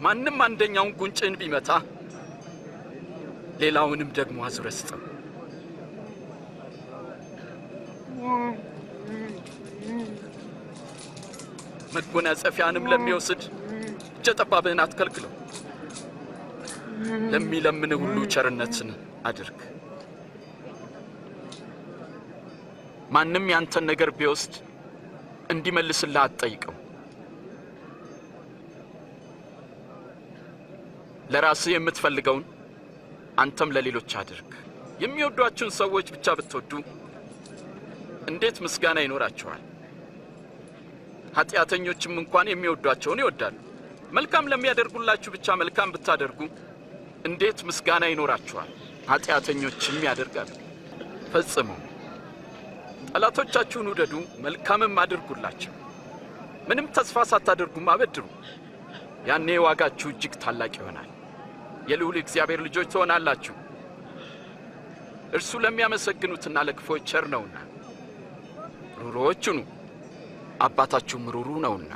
ማንም አንደኛውን ጉንጭን ቢመታ ሌላውንም ደግሞ አዙረስጠው። መጎናጸፊያንም ለሚወስድ እጀ ጠባብህን አትከልክለው። ለሚለምን ሁሉ ቸርነትን አድርግ። ማንም ያንተን ነገር ቢወስድ እንዲመልስልህ አትጠይቀው። ለራስህ የምትፈልገውን አንተም ለሌሎች አድርግ። የሚወዷችሁን ሰዎች ብቻ ብትወዱ እንዴት ምስጋና ይኖራቸዋል? ኃጢአተኞችም እንኳን የሚወዷቸውን ይወዳሉ። መልካም ለሚያደርጉላችሁ ብቻ መልካም ብታደርጉ እንዴት ምስጋና ይኖራቸዋል? ኃጢአተኞችም ያደርጋሉ። ፈጽሙ። ጠላቶቻችሁን ውደዱ፣ መልካምም አድርጉላቸው። ምንም ተስፋ ሳታደርጉም አበድሩ። ያኔ ዋጋችሁ እጅግ ታላቅ ይሆናል። የልዑል እግዚአብሔር ልጆች ትሆናላችሁ። እርሱ ለሚያመሰግኑትና ለክፎች ቸር ነውና። ሩሩዎች ሁኑ፣ አባታችሁም ሩሩ ነውና።